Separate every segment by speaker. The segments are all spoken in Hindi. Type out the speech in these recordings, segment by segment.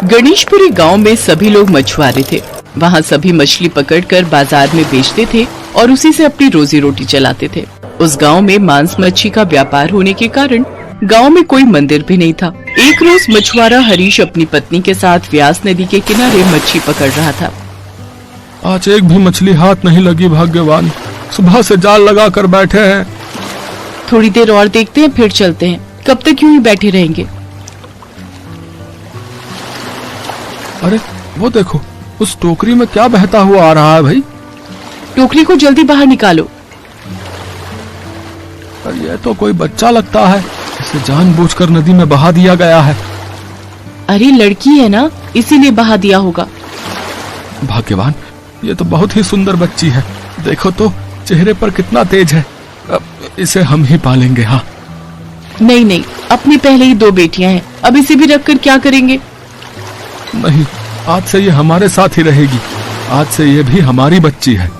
Speaker 1: गणेशपुरी गांव में सभी लोग मछुआरे थे। वहां सभी मछली पकड़कर बाजार में बेचते थे और उसी से अपनी रोजी रोटी चलाते थे। उस गांव में मांस मच्छी का व्यापार होने के कारण गांव में कोई मंदिर भी नहीं था। एक रोज मछुआरा हरीश अपनी पत्नी के साथ व्यास नदी के किनारे मच्छी पकड़ रहा था।
Speaker 2: आज एक भी मछली हाथ नहीं लगी भाग्यवान, सुबह से जाल लगा कर बैठे हैं।
Speaker 1: थोड़ी देर और देखते हैं फिर चलते हैं, कब तक यूं ही बैठे रहेंगे।
Speaker 2: अरे वो देखो, उस टोकरी में क्या बहता हुआ आ रहा है भाई?
Speaker 1: टोकरी को जल्दी बाहर निकालो।
Speaker 2: ये तो कोई बच्चा लगता है, इसे जानबूझकर नदी में बहा दिया गया है।
Speaker 1: अरे लड़की है ना, इसीलिए बहा दिया होगा।
Speaker 2: भाग्यवान, ये तो बहुत ही सुंदर बच्ची है। देखो तो चेहरे पर कितना तेज है। अब इसे हम ही पालेंगे। हाँ
Speaker 1: नहीं नहीं, अपनी पहले ही 2 बेटियां हैं, अब इसे भी रखकर क्या करेंगे?
Speaker 2: नहीं, आज से ये हमारे साथ ही रहेगी। आज से ये भी हमारी बच्ची है।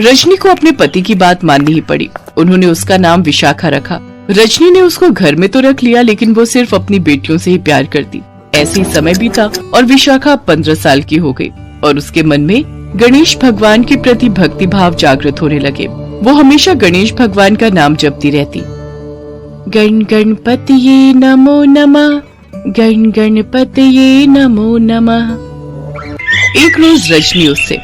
Speaker 1: रजनी को अपने पति की बात माननी ही पड़ी। उन्होंने उसका नाम विशाखा रखा। रजनी ने उसको घर में तो रख लिया, लेकिन वो सिर्फ अपनी बेटियों से ही प्यार करती। ऐसे ही समय बीता और विशाखा 15 साल की हो गई और उसके मन में गणेश भगवान के प्रति भक्ति भाव जागृत होने लगे। वो हमेशा गणेश भगवान का नाम जपती रहती। गण गणपतिये नमो नमः, गण गणपतिये नमो नमः। एक रोज रजनी उससे,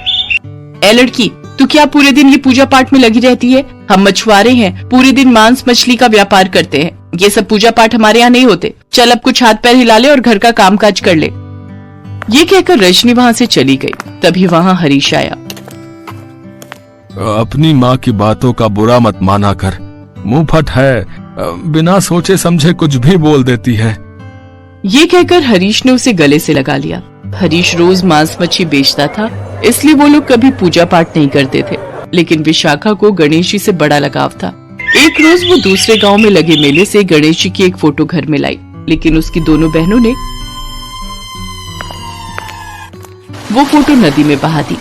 Speaker 1: ए लड़की, तू क्या पूरे दिन ये पूजा पाठ में लगी रहती है? हम मछुआरे हैं, पूरे दिन मांस मछली का व्यापार करते हैं। ये सब पूजा पाठ हमारे यहाँ नहीं होते। चल अब कुछ हाथ पैर हिला ले और घर का काम काज कर ले। ये कहकर रजनी वहाँ से चली गई। तभी वहाँ हरीश आया।
Speaker 2: अपनी माँ की बातों का बुरा मत माना कर, मुंह फट है, बिना सोचे समझे कुछ भी बोल देती है।
Speaker 1: ये कहकर हरीश ने उसे गले से लगा लिया। हरीश रोज मांस मच्छी बेचता था, इसलिए वो लोग कभी पूजा पाठ नहीं करते थे। लेकिन विशाखा को गणेश जी से बड़ा लगाव था। एक रोज वो दूसरे गांव में लगे मेले से गणेश जी की एक फोटो घर में लाई, लेकिन उसकी दोनों बहनों ने वो फोटो नदी में बहा दी।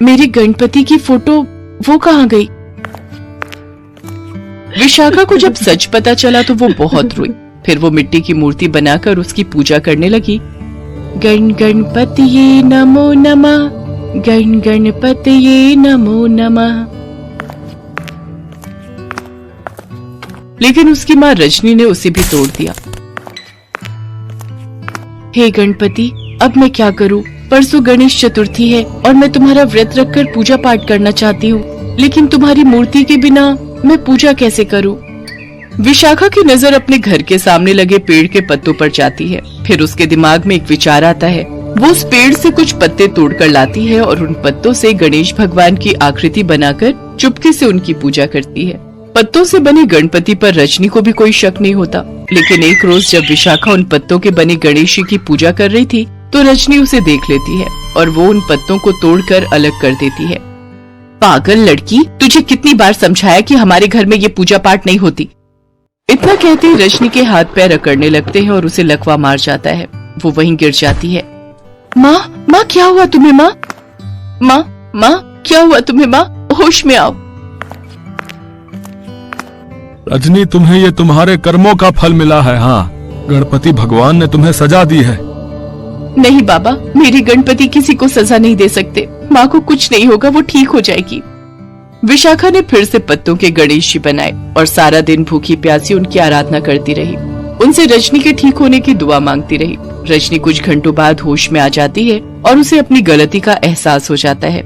Speaker 1: मेरी गणपति की फोटो वो कहाँ गई? विशाखा को जब सच पता चला तो वो बहुत रोई। फिर वो मिट्टी की मूर्ति बनाकर उसकी पूजा करने लगी। गण गणपतिये नमो नमः, गण गणपतिये नमो नमः। लेकिन उसकी माँ रजनी ने उसे भी तोड़ दिया। हे गणपति, अब मैं क्या करूँ? परसों गणेश चतुर्थी है और मैं तुम्हारा व्रत रखकर पूजा पाठ करना चाहती हूँ, लेकिन तुम्हारी मूर्ति के बिना मैं पूजा कैसे करूँ? विशाखा की नजर अपने घर के सामने लगे पेड़ के पत्तों पर जाती है। फिर उसके दिमाग में एक विचार आता है। वो उस पेड़ से कुछ पत्ते तोड़कर लाती है और उन पत्तों से गणेश भगवान की आकृति बनाकर चुपके से उनकी पूजा करती है। पत्तों से बने गणपति पर रजनी को भी कोई शक नहीं होता। लेकिन एक रोज जब विशाखा उन पत्तों के बने गणेश जी की पूजा कर रही थी तो रजनी उसे देख लेती है और वो उन पत्तों को तोड़कर अलग कर देती है। पागल लड़की, तुझे कितनी बार समझाया कि हमारे घर में ये पूजा पाठ नहीं होती। इतना कहते ही रजनी के हाथ पैर अकड़ने लगते हैं और उसे लकवा मार जाता है। वो वहीं गिर जाती है। माँ, माँ क्या हुआ तुम्हें? माँ, माँ, माँ क्या हुआ तुम्हें? माँ, होश में आओ।
Speaker 2: रजनी, तुम्हें ये तुम्हारे कर्मों का फल मिला है। हाँ, गणपति भगवान ने तुम्हें सजा दी है।
Speaker 1: नहीं बाबा, मेरी गणपति किसी को सजा नहीं दे सकते। माँ को कुछ नहीं होगा, वो ठीक हो जाएगी। विशाखा ने फिर से पत्तों के गणेश जी बनाए और सारा दिन भूखी प्यासी उनकी आराधना करती रही। उनसे रजनी के ठीक होने की दुआ मांगती रही। रजनी कुछ घंटों बाद होश में आ जाती है और उसे अपनी गलती का एहसास हो जाता है।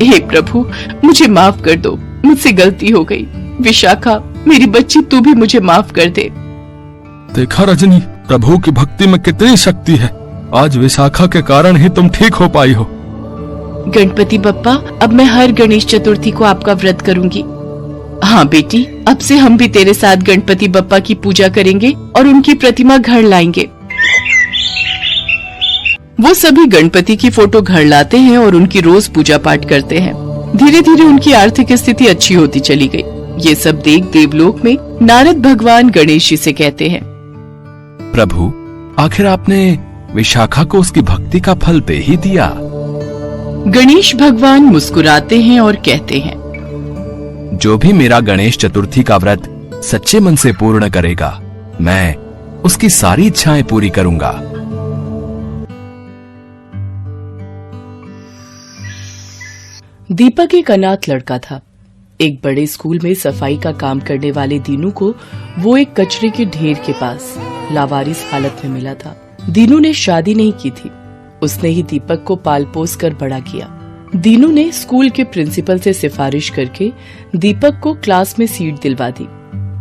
Speaker 1: हे प्रभु, मुझे माफ कर दो, मुझसे गलती हो गई। विशाखा, मेरी बच्ची, तू भी मुझे माफ कर दे।
Speaker 2: देखा रजनी, प्रभु की भक्ति में कितनी शक्ति है। आज विशाखा के कारण ही तुम ठीक हो पाई हो।
Speaker 1: गणपति बप्पा, अब मैं हर गणेश चतुर्थी को आपका व्रत करूंगी। हाँ बेटी, अब से हम भी तेरे साथ गणपति बप्पा की पूजा करेंगे और उनकी प्रतिमा घर लाएंगे। वो सभी गणपति की फोटो घर लाते हैं और उनकी रोज पूजा पाठ करते हैं। धीरे धीरे उनकी आर्थिक स्थिति अच्छी होती चली गई। ये सब देख देवलोक में नारद भगवान गणेश जी से कहते हैं,
Speaker 2: प्रभु, आखिर आपने विशाखा को उसकी भक्ति का फल दे ही दिया।
Speaker 1: गणेश भगवान मुस्कुराते हैं और कहते हैं,
Speaker 2: जो भी मेरा गणेश चतुर्थी का व्रत सच्चे मन से पूर्ण करेगा, मैं उसकी सारी इच्छाएं पूरी करूंगा।
Speaker 1: दीपक एक अनाथ लड़का था। एक बड़े स्कूल में सफाई का काम करने वाले दीनू को वो एक कचरे के ढेर के पास लावारिस हालत में मिला था। दीनू ने शादी नहीं की थी, उसने ही दीपक को पाल पोस कर बड़ा किया। दीनू ने स्कूल के प्रिंसिपल से सिफारिश करके दीपक को क्लास में सीट दिलवा दी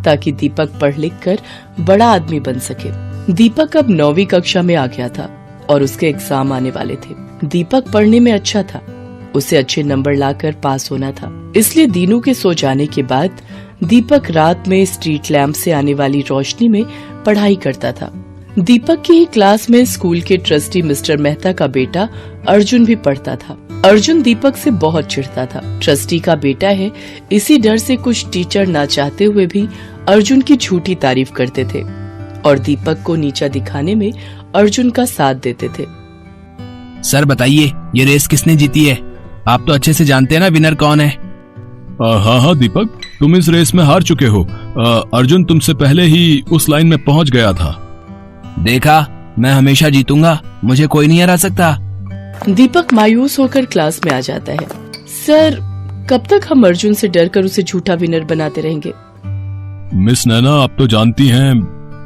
Speaker 1: ताकि दीपक पढ़ लिख कर बड़ा आदमी बन सके। दीपक अब 9वीं कक्षा में आ गया था और उसके एग्जाम आने वाले थे। दीपक पढ़ने में अच्छा था, उसे अच्छे नंबर लाकर पास होना था। इसलिए दीनू के सो जाने के बाद दीपक रात में स्ट्रीट लैंप से आने वाली रोशनी में पढ़ाई करता था। दीपक की ही क्लास में स्कूल के ट्रस्टी मिस्टर मेहता का बेटा अर्जुन भी पढ़ता था। अर्जुन दीपक से बहुत चिढ़ता था। ट्रस्टी का बेटा है, इसी डर से कुछ टीचर ना चाहते हुए भी अर्जुन की झूठी तारीफ करते थे और दीपक को नीचा दिखाने में अर्जुन का साथ देते थे।
Speaker 3: सर बताइए, ये रेस किसने जीती है? आप तो अच्छे से जानते हैं ना विनर कौन है।
Speaker 2: हाँ दीपक, तुम इस रेस में हार चुके हो। अर्जुन तुमसे पहले ही उस लाइन में पहुंच गया था।
Speaker 3: देखा, मैं हमेशा जीतूंगा, मुझे कोई नहीं हरा सकता।
Speaker 1: दीपक मायूस होकर क्लास में आ जाता है। सर, कब तक हम अर्जुन से डर कर उसे झूठा विनर बनाते रहेंगे?
Speaker 2: मिस नैना, आप तो जानती हैं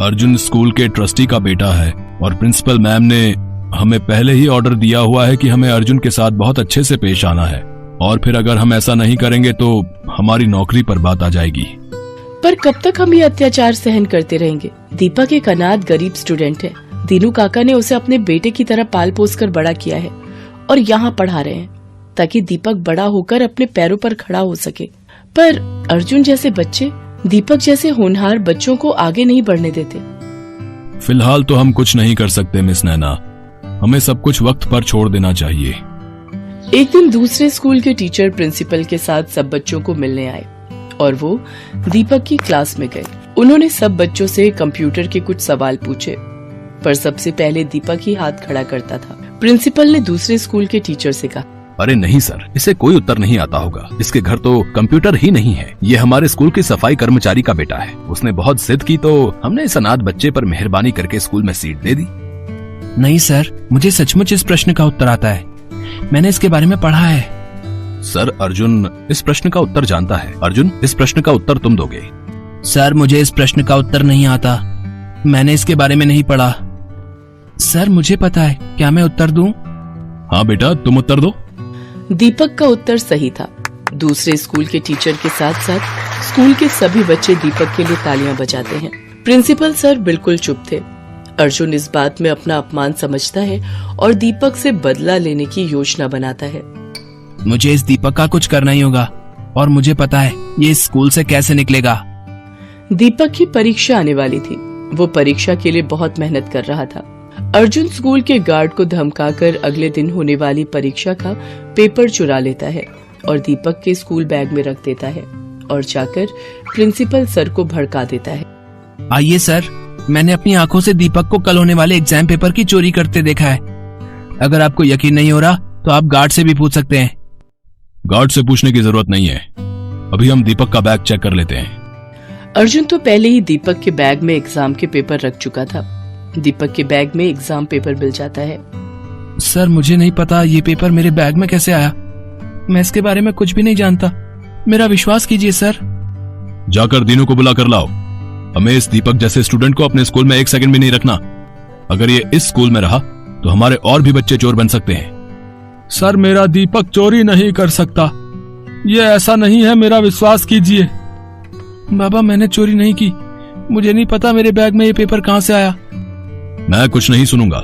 Speaker 2: अर्जुन स्कूल के ट्रस्टी का बेटा है और प्रिंसिपल मैम ने हमें पहले ही ऑर्डर दिया हुआ है कि हमें अर्जुन के साथ बहुत अच्छे से पेश आना है, और फिर अगर हम ऐसा नहीं करेंगे तो हमारी नौकरी पर बात आ जाएगी।
Speaker 1: पर कब तक हम ये अत्याचार सहन करते रहेंगे? दीपक एक अनाथ गरीब स्टूडेंट है। दीनू काका ने उसे अपने बेटे की तरह पाल पोस कर बड़ा किया है और यहाँ पढ़ा रहे हैं ताकि दीपक बड़ा होकर अपने पैरों पर खड़ा हो सके। पर अर्जुन जैसे बच्चे दीपक जैसे होनहार बच्चों को आगे नहीं बढ़ने देते।
Speaker 2: फिलहाल तो हम कुछ नहीं कर सकते मिस नैना, हमें सब कुछ वक्त पर छोड़ देना चाहिए।
Speaker 1: एक दिन दूसरे स्कूल के टीचर प्रिंसिपल के साथ सब बच्चों को मिलने आए और वो दीपक की क्लास में गए। उन्होंने सब बच्चों से कंप्यूटर के कुछ सवाल पूछे, पर सबसे पहले दीपक ही हाथ खड़ा करता था। प्रिंसिपल ने दूसरे स्कूल के टीचर से कहा,
Speaker 2: अरे नहीं सर, इसे कोई उत्तर नहीं आता होगा, इसके घर तो कंप्यूटर ही नहीं है। ये हमारे स्कूल की सफाई कर्मचारी का बेटा है, उसने बहुत जिद की तो हमने इस अनाथ बच्चे पर मेहरबानी करके स्कूल में सीट दे दी।
Speaker 3: नहीं सर, मुझे सचमुच इस प्रश्न का उत्तर आता है, मैंने इसके बारे में पढ़ा है।
Speaker 2: सर, अर्जुन इस प्रश्न का उत्तर जानता है। अर्जुन, इस प्रश्न का उत्तर तुम दोगे।
Speaker 3: सर, मुझे इस प्रश्न का उत्तर नहीं आता, मैंने इसके बारे में नहीं पढ़ा। सर, मुझे पता है, क्या मैं उत्तर दूं?
Speaker 2: हाँ बेटा, तुम उत्तर दो।
Speaker 1: दीपक का उत्तर सही था। दूसरे स्कूल के टीचर के साथ साथ स्कूल के सभी बच्चे दीपक के लिए तालियां बजाते हैं। प्रिंसिपल सर बिल्कुल चुप थे। अर्जुन इस बात में अपना अपमान समझता है और दीपक से बदला लेने की योजना बनाता है।
Speaker 3: मुझे इस दीपक का कुछ करना ही होगा और मुझे पता है ये इस स्कूल से कैसे निकलेगा।
Speaker 1: दीपक की परीक्षा आने वाली थी। वो परीक्षा के लिए बहुत मेहनत कर रहा था। अर्जुन स्कूल के गार्ड को धमकाकर अगले दिन होने वाली परीक्षा का पेपर चुरा लेता है और दीपक के स्कूल बैग में रख देता है और जाकर प्रिंसिपल सर को भड़का देता है।
Speaker 3: आइए सर, मैंने अपनी आंखों से दीपक को कल होने वाले एग्जाम पेपर की चोरी करते देखा है। अगर आपको यकीन नहीं हो रहा तो आप गार्ड से भी पूछ सकते हैं।
Speaker 2: गार्ड से पूछने की जरूरत नहीं है, अभी हम दीपक का बैग चेक कर लेते हैं।
Speaker 1: अर्जुन तो पहले ही दीपक के बैग में एग्जाम के पेपर रख चुका था। दीपक के बैग में एग्जाम पेपर मिल जाता है।
Speaker 3: सर, मुझे नहीं पता ये पेपर मेरे बैग में कैसे आया, मैं इसके बारे में कुछ भी नहीं जानता, मेरा विश्वास कीजिए सर।
Speaker 2: जाकर दीनू को बुला कर लाओ। हमें इस दीपक जैसे स्टूडेंट को अपने स्कूल में एक सेकंड भी नहीं रखना। अगर ये इस स्कूल में रहा तो हमारे और भी बच्चे चोर बन सकते हैं। सर, मेरा दीपक चोरी नहीं कर सकता, ये ऐसा नहीं है, मेरा विश्वास कीजिए।
Speaker 3: बाबा, मैंने चोरी नहीं की, मुझे नहीं पता मेरे बैग में ये पेपर कहाँ से आया।
Speaker 2: मैं कुछ नहीं सुनूंगा।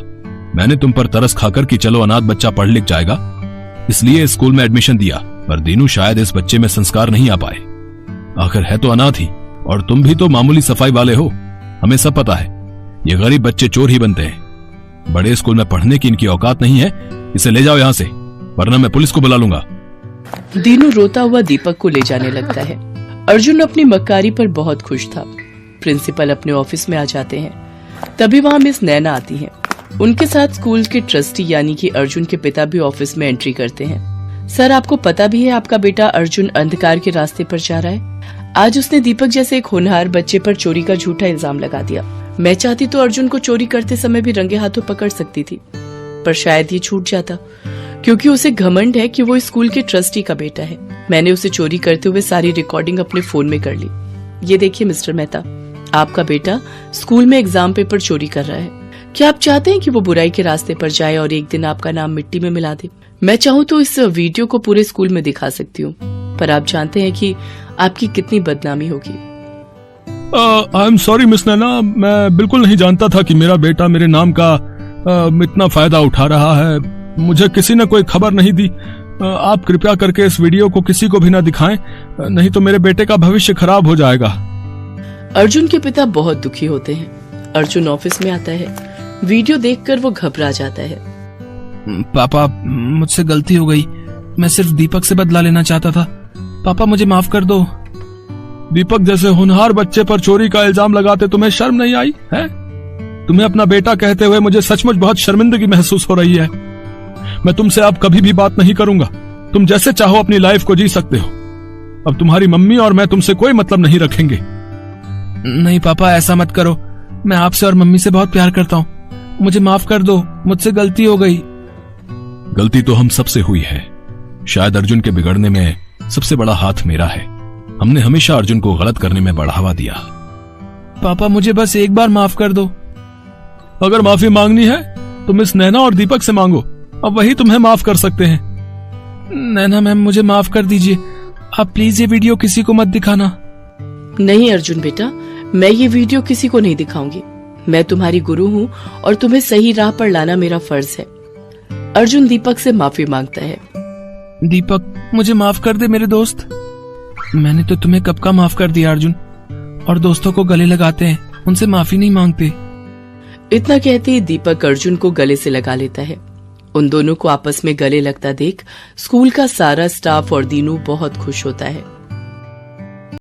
Speaker 2: मैंने तुम पर तरस खाकर कि चलो अनाथ बच्चा पढ़ लिख जाएगा, इसलिए स्कूल में एडमिशन दिया, पर दीनू शायद इस बच्चे में संस्कार नहीं आ पाए। आखिर है तो अनाथ ही, और तुम भी तो मामूली सफाई वाले हो। हमें सब पता है, ये गरीब बच्चे चोर ही बनते हैं। बड़े स्कूल में पढ़ने की इनकी औकात नहीं है। इसे ले जाओ यहाँ से, वरना मैं पुलिस को बुला लूंगा।
Speaker 1: दीनू रोता हुआ दीपक को ले जाने लगता है। अर्जुन अपनी मक्कारी पर बहुत खुश था। प्रिंसिपल अपने ऑफिस में आ जाते हैं। तभी वहाँ मिस नैना आती हैं। उनके साथ स्कूल के ट्रस्टी यानी कि अर्जुन के पिता भी ऑफिस में एंट्री करते हैं। सर, आपको पता भी है आपका बेटा अर्जुन अंधकार के रास्ते पर जा रहा है। आज उसने दीपक जैसे एक होनहार बच्चे पर चोरी का झूठा इल्जाम लगा दिया। मैं चाहती तो अर्जुन को चोरी करते समय भी रंगे हाथों पकड़ सकती थी, पर शायद ये छूट जाता, क्योंकि उसे घमंड है कि वो इस स्कूल के ट्रस्टी का बेटा है। मैंने उसे चोरी करते हुए सारी रिकॉर्डिंग अपने फोन में कर ली। ये देखिए मिस्टर मेहता, आपका बेटा स्कूल में एग्जाम पेपर चोरी कर रहा है। क्या आप चाहते हैं कि वो बुराई के रास्ते पर जाए और एक दिन आपका नाम मिट्टी में मिला दे? मैं चाहूँ तो इस वीडियो को पूरे स्कूल में दिखा सकती हूँ, पर आप जानते हैं कि आपकी कितनी बदनामी होगी।
Speaker 2: आई एम सॉरी मिस नैना, मैं बिल्कुल नहीं जानता था कि मेरा बेटा मेरे नाम का इतना फायदा उठा रहा है। मुझे किसी ने कोई खबर नहीं दी। आप कृपया करके इस वीडियो को किसी को भी ना दिखाएं, नहीं तो मेरे बेटे का भविष्य खराब हो जाएगा।
Speaker 1: अर्जुन के पिता बहुत दुखी होते हैं। अर्जुन ऑफिस में आता है। वीडियो देखकर वो घबरा जाता है।
Speaker 3: पापा, मुझसे गलती हो गई। मैं सिर्फ दीपक से बदला लेना चाहता था। पापा, मुझे माफ कर दो।
Speaker 2: दीपक जैसे होनहार बच्चे पर चोरी का इल्जाम लगाते तुम्हें शर्म नहीं आई है? तुम्हें अपना बेटा कहते हुए मुझे सचमुच बहुत शर्मिंदगी महसूस हो रही है। मैं तुमसे अब कभी भी बात नहीं करूंगा। तुम जैसे चाहो अपनी लाइफ को जी सकते हो। अब तुम्हारी मम्मी और मैं तुमसे कोई मतलब नहीं रखेंगे।
Speaker 3: नहीं पापा, ऐसा मत करो। मैं आपसे और मम्मी से बहुत प्यार करता हूँ। मुझे माफ कर दो, मुझसे गलती हो गई।
Speaker 2: गलती तो हम सबसे हुई है। शायद अर्जुन के बिगड़ने में सबसे बड़ा हाथ मेरा है। हमने हमेशा अर्जुन को गलत करने में बढ़ावा दिया।
Speaker 3: पापा, मुझे बस एक बार माफ कर दो।
Speaker 2: अगर माफी मांगनी है तो मिस नैना और दीपक से मांगो, अब वही तुम्हें माफ कर सकते हैं।
Speaker 3: नैना मैम, मुझे माफ कर दीजिए। आप प्लीज ये वीडियो किसी को मत दिखाना।
Speaker 1: नहीं अर्जुन बेटा, मैं ये वीडियो किसी को नहीं दिखाऊंगी। मैं तुम्हारी गुरु हूँ और तुम्हें सही राह पर लाना मेरा फर्ज है। अर्जुन दीपक से माफी मांगता है।
Speaker 3: दीपक, मुझे माफ कर दे मेरे दोस्त। मैंने तो तुम्हें कब का माफ कर दिया अर्जुन। और दोस्तों को गले लगाते हैं, उनसे माफी नहीं मांगते।
Speaker 1: इतना कहते ही दीपक अर्जुन को गले से लगा लेता है। उन दोनों को आपस में गले लगता देख स्कूल का सारा स्टाफ और दीनू बहुत खुश होता है।